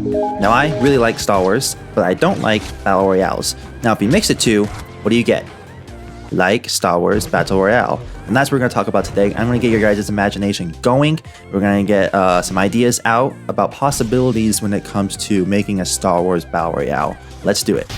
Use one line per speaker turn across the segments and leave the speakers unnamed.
Now, I really like Star Wars, but I don't like Battle Royales. Now, if you mix the two, what do you get? Like Star Wars Battle Royale. And that's what we're going to talk about today. I'm going to get your guys' imagination going. We're going to get some ideas out about possibilities when it comes to making a Star Wars Battle Royale. Let's do it.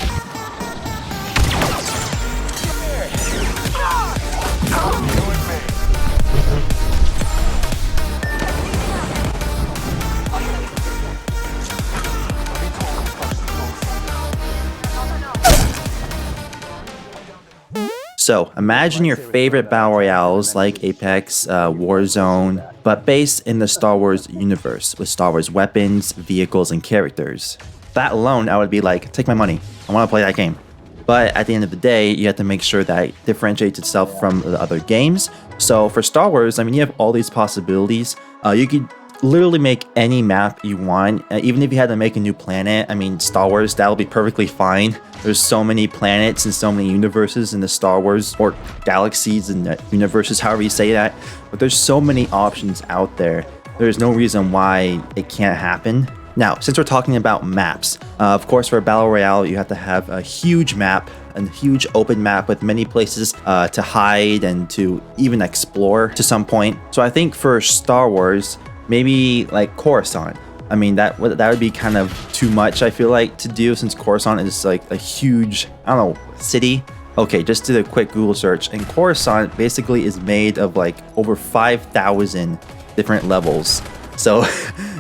So imagine your favorite battle royales like Apex, Warzone, but based in the Star Wars universe with Star Wars weapons, vehicles, and characters. That alone, I would be like, take my money. I want to play that game. But at the end of the day, you have to make sure that it differentiates itself from the other games. So for Star Wars, I mean, you have all these possibilities. You could literally make any map you want. Even if you had to make a new planet, I mean, Star Wars, that'll be perfectly fine. There's so many planets and so many universes in the Star Wars, or galaxies and universes, however you say that. But there's so many options out there. There's no reason why it can't happen. Now, since we're talking about maps, of course, for a Battle Royale, you have to have a huge map, a huge open map with many places to hide and to even explore to some point. So I think for Star Wars, maybe like Coruscant. I mean, that would be kind of too much, I feel like, to do, since Coruscant is like a huge, I don't know, city. Okay, just did a quick Google search, and Coruscant basically is made of like over 5,000 different levels. So,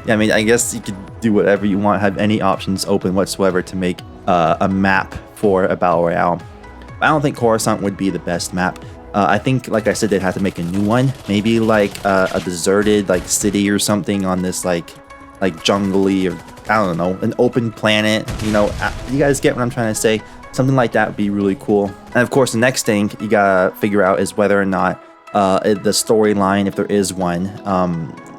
yeah, I mean, I guess you could do whatever you want, have any options open whatsoever to make a map for a Battle Royale. I don't think Coruscant would be the best map. I think, like I said, they'd have to make a new one. Maybe like a deserted like city or something on this like jungly, or I don't know, an open planet. You know, you guys get what I'm trying to say. Something like that would be really cool. And of course, the next thing you gotta figure out is whether or not the storyline, if there is one,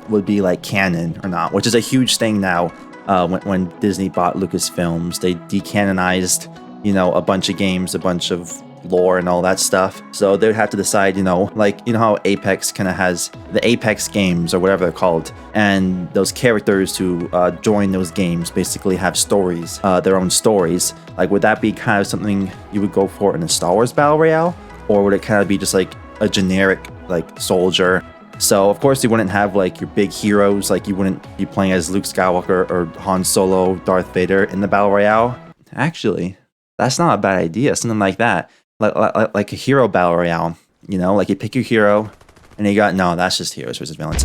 would be like canon or not, which is a huge thing now. When Disney bought Lucasfilms, they decanonized, you know, a bunch of games, a bunch of lore and all that stuff. So they would have to decide, you know, like, you know how Apex kind of has the Apex games or whatever they're called, and those characters who join those games basically have stories, their own stories. Like, would that be kind of something you would go for in a Star Wars Battle Royale, or would it kind of be just like a generic like soldier? So of course you wouldn't have like your big heroes, like you wouldn't be playing as Luke Skywalker or Han Solo, Darth Vader in the Battle Royale. Actually, that's not a bad idea. Something like that. Like a hero Battle Royale, you know, like you pick your hero, and you got, no, that's just heroes versus villains.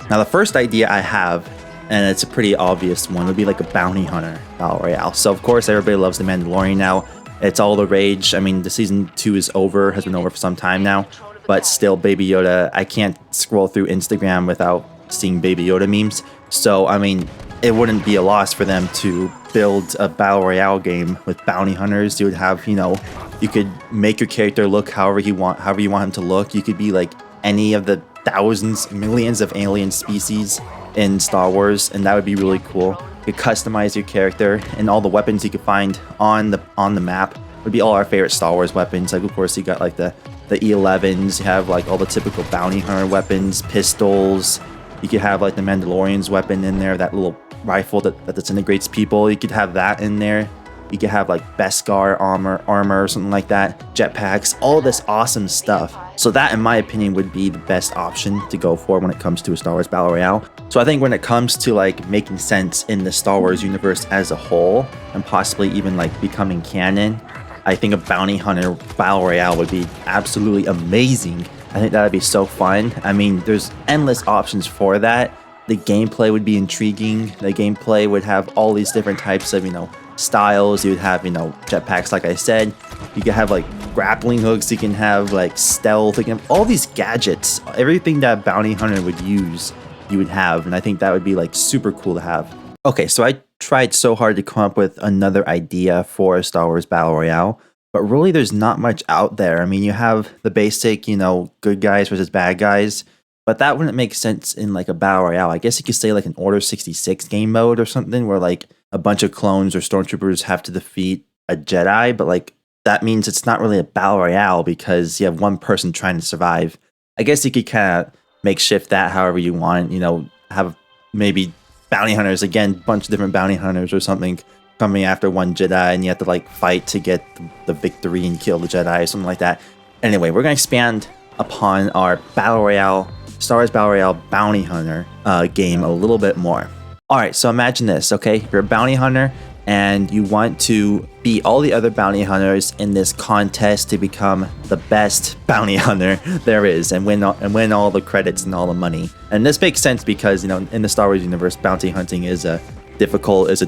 Now the first idea I have, and it's a pretty obvious one, would be like a bounty hunter Battle Royale. So of course everybody loves the Mandalorian now. It's all the rage. I mean, the season 2 is over, has been over for some time now, but still Baby Yoda, I can't scroll through Instagram without seeing Baby Yoda memes. So I mean, it wouldn't be a loss for them to build a Battle Royale game with bounty hunters. You would have, you know, you could make your character look however you want him to look. You could be like any of the thousands, millions of alien species in Star Wars, and that would be really cool. You could customize your character, and all the weapons you could find on the map would be all our favorite Star Wars weapons. Like, of course, you got like the E11s. You have like all the typical bounty hunter weapons, pistols. You could have like the Mandalorian's weapon in there, that little rifle that disintegrates people. You could have that in there. You could have like Beskar armor or something like that, jetpacks, all this awesome stuff. So that, in my opinion, would be the best option to go for when it comes to a Star Wars Battle Royale. So I think when it comes to like making sense in the Star Wars universe as a whole, and possibly even like becoming canon, I think a bounty hunter Battle Royale would be absolutely amazing. I think that would be so fun. I mean, there's endless options for that. The gameplay would be intriguing. The gameplay would have all these different types of, you know, styles. You would have, you know, jetpacks, like I said. You could have like grappling hooks. You can have like stealth. You can have all these gadgets. Everything that bounty hunter would use, you would have. And I think that would be like super cool to have. Okay, so I tried so hard to come up with another idea for a Star Wars Battle Royale, but really there's not much out there. I mean, you have the basic, you know, good guys versus bad guys. But that wouldn't make sense in like a Battle Royale. I guess you could say like an Order 66 game mode or something, where like a bunch of clones or stormtroopers have to defeat a Jedi, but like that means it's not really a Battle Royale because you have one person trying to survive. I guess you could kind of makeshift that however you want, you know, have maybe bounty hunters again, bunch of different bounty hunters or something coming after one Jedi, and you have to like fight to get the victory and kill the Jedi or something like that. Anyway, we're gonna expand upon our Battle Royale, Star Wars Battle Royale Bounty Hunter game a little bit more. All right, so imagine this, okay? You're a bounty hunter and you want to beat all the other bounty hunters in this contest to become the best bounty hunter there is and win all the credits and all the money. And this makes sense because, you know, in the Star Wars universe, bounty hunting is a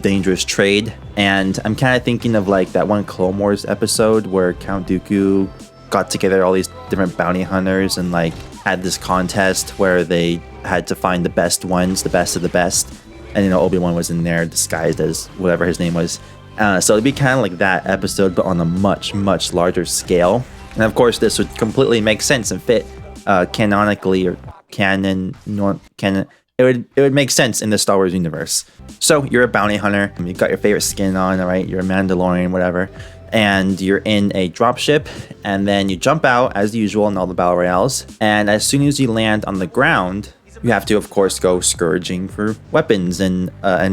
dangerous trade. And I'm kind of thinking of like that one Clone Wars episode where Count Dooku got together all these different bounty hunters and like had this contest where they had to find the best ones, the best of the best. And, you know, Obi-Wan was in there disguised as whatever his name was. So it'd be kind of like that episode, but on a much, much larger scale. And of course, this would completely make sense and fit canonically or canon. It would make sense in the Star Wars universe. So you're a bounty hunter. You've got your favorite skin on, all right? You're a Mandalorian, whatever. And you're in a dropship, and then you jump out as usual in all the battle royales. And as soon as you land on the ground, you have to, of course, go scurrying for weapons and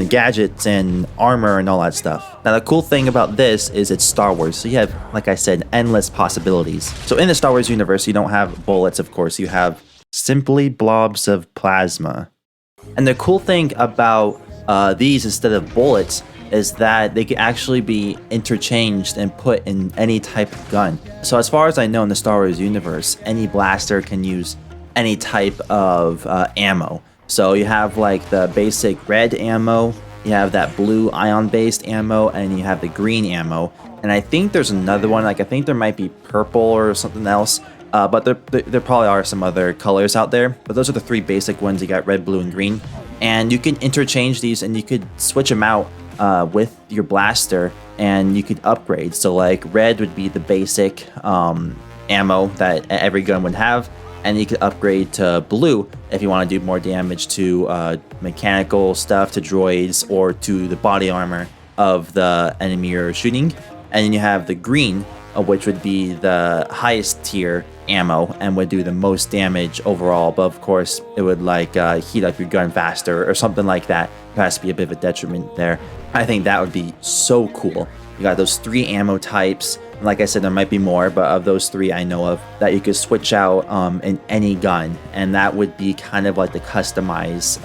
gadgets and armor and all that stuff. Now, the cool thing about this is it's Star Wars, so you have, like I said, endless possibilities. So in the Star Wars universe, you don't have bullets, of course. You have simply blobs of plasma. And the cool thing about these instead of bullets is that they can actually be interchanged and put in any type of gun. So as far as I know in the Star Wars universe, any blaster can use any type of ammo. So you have like the basic red ammo, you have that blue ion-based ammo, and you have the green ammo. And I think there's another one, like I think there might be purple or something else, but there probably are some other colors out there. But those are the three basic ones. You got red, blue, and green. And you can interchange these and you could switch them out with your blaster and you could upgrade. So like red would be the basic ammo that every gun would have. And you could upgrade to blue if you want to do more damage to mechanical stuff, to droids, or to the body armor of the enemy you're shooting. And then you have the green, which would be the highest tier ammo and would do the most damage overall. But of course, it would like heat up your gun faster or something like that. There has to be a bit of a detriment there. I think that would be so cool. You got those three ammo types. Like I said, there might be more, but of those three I know of that you could switch out in any gun, and that would be kind of like the customized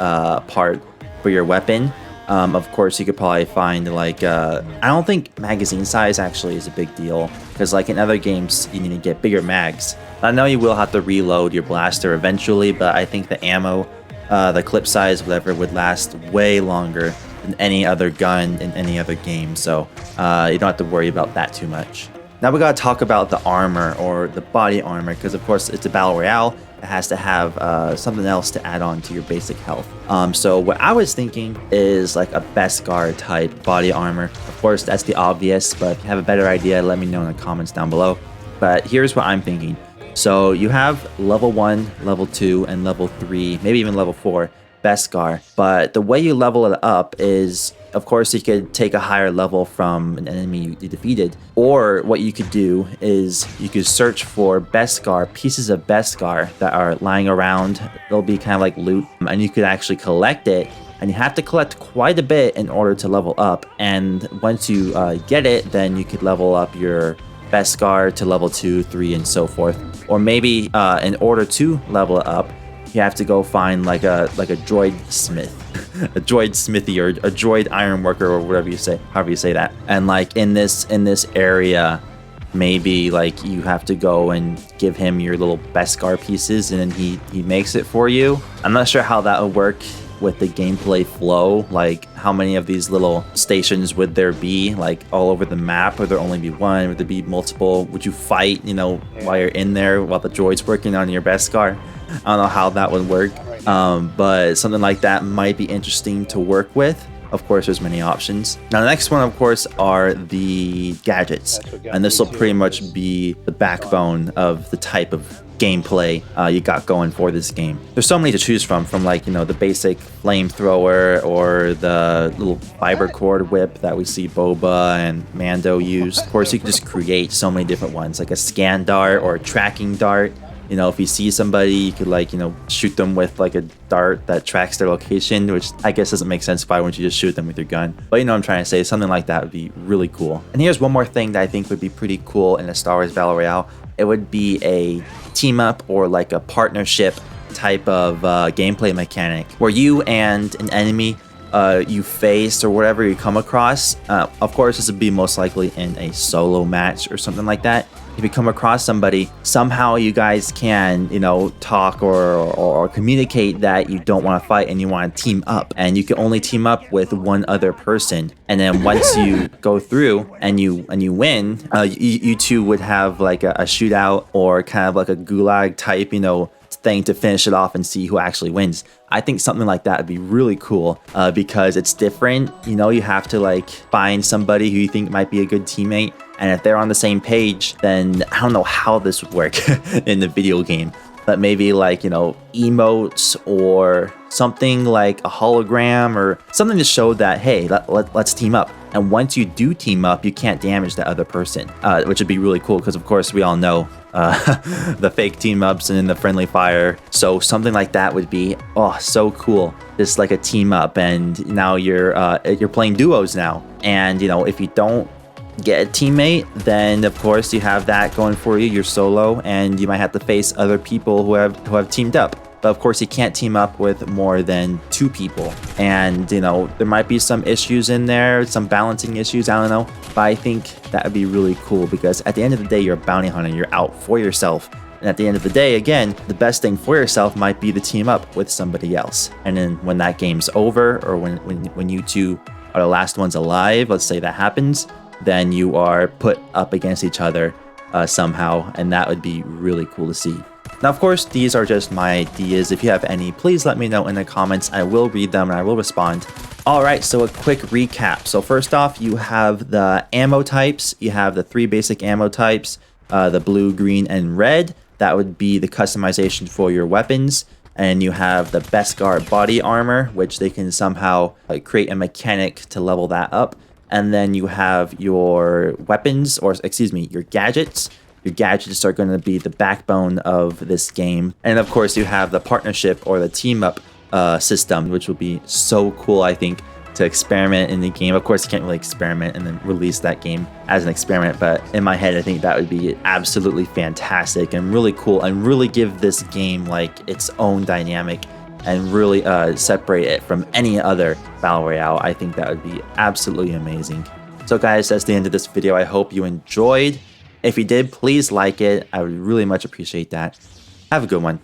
part for your weapon. Of course, you could probably find like I don't think magazine size actually is a big deal, because like in other games you need to get bigger mags. I know you will have to reload your blaster eventually, but I think the ammo, the clip size, whatever, would last way longer than any other gun in any other game, so you don't have to worry about that too much. Now we gotta talk about the armor or the body armor, because of course it's a battle royale. It has to have something else to add on to your basic health. So what I was thinking is like a Beskar type body armor. Of course, that's the obvious, but if you have a better idea, let me know in the comments down below. But here's what I'm thinking. So you have level 1, level 2, and level 3, maybe even level 4 Beskar. But the way you level it up is, of course, you could take a higher level from an enemy you defeated. Or what you could do is you could search for Beskar, pieces of Beskar that are lying around. They'll be kind of like loot, and you could actually collect it. And you have to collect quite a bit in order to level up. And once you get it, then you could level up your Beskar to level 2, 3, and so forth. Or maybe in order to level it up, you have to go find like a droid smith, a droid smithy, or a droid iron worker, or whatever you say, however you say that. And like in this area, maybe like you have to go and give him your little Beskar pieces, and then he makes it for you. I'm not sure how that would work with the gameplay flow. Like how many of these little stations would there be, like all over the map? Would there only be one? Would there be multiple? Would you fight, you know, while you're in there while the droid's working on your Beskar? I don't know how that would work, but something like that might be interesting to work with. Of course, there's many options. Now, the next one, of course, are the gadgets, and this will pretty much be the backbone of the type of gameplay you got going for this game. There's so many to choose from like, you know, the basic flamethrower or the little fiber cord whip that we see Boba and Mando use. Of course, you can just create so many different ones, like a scan dart or a tracking dart. You know, if you see somebody, you could like, you know, shoot them with like a dart that tracks their location, which I guess doesn't make sense. Why wouldn't you just shoot them with your gun? But you know what I'm trying to say, something like that would be really cool. And here's one more thing that I think would be pretty cool in a Star Wars Battle Royale. It would be a team up or like a partnership type of gameplay mechanic where you and an enemy you face or whatever you come across. Of course, this would be most likely in a solo match or something like that. If you come across somebody, somehow you guys can, you know, talk or communicate that you don't want to fight and you want to team up. And you can only team up with one other person. And then once you go through and you win, you two would have like a shootout or kind of like a gulag type, you know, thing to finish it off and see who actually wins. I think something like that would be really cool because it's different. You know, you have to like find somebody who you think might be a good teammate. And if they're on the same page, then I don't know how this would work in the video game. But maybe like, you know, emotes or something like a hologram or something to show that, hey, let's team up. And once you do team up, you can't damage the other person, which would be really cool because, of course, we all know the fake team ups and then the friendly fire. So something like that would be, oh, so cool. Just like a team up, and now you're playing duos now. And, you know, if you don't get a teammate, then of course you have that going for you. You're solo and you might have to face other people who have teamed up. But of course you can't team up with more than 2 people. And you know, there might be some issues in there, some balancing issues, I don't know. But I think that would be really cool because at the end of the day, you're a bounty hunter, you're out for yourself. And at the end of the day, again, the best thing for yourself might be to team up with somebody else. And then when that game's over, or when you two are the last ones alive, let's say that happens, then you are put up against each other somehow, and that would be really cool to see. Now, of course, these are just my ideas. If you have any, please let me know in the comments. I will read them and I will respond. All right, so a quick recap. So first off, you have the ammo types. You have the 3 basic ammo types, the blue, green, and red. That would be the customization for your weapons. And you have the Beskar body armor, which they can somehow create a mechanic to level that up. And then you have your weapons, or excuse me, your gadgets. Your gadgets are going to be the backbone of this game. And of course, you have the partnership or the team up system, which will be so cool, I think, to experiment in the game. Of course, you can't really experiment and then release that game as an experiment, but in my head, I think that would be absolutely fantastic and really cool and really give this game like its own dynamic and really separate it from any other Battle Royale. I think that would be absolutely amazing. So guys, that's the end of this video. I hope you enjoyed. If you did, please like it. I would really much appreciate that. Have a good one.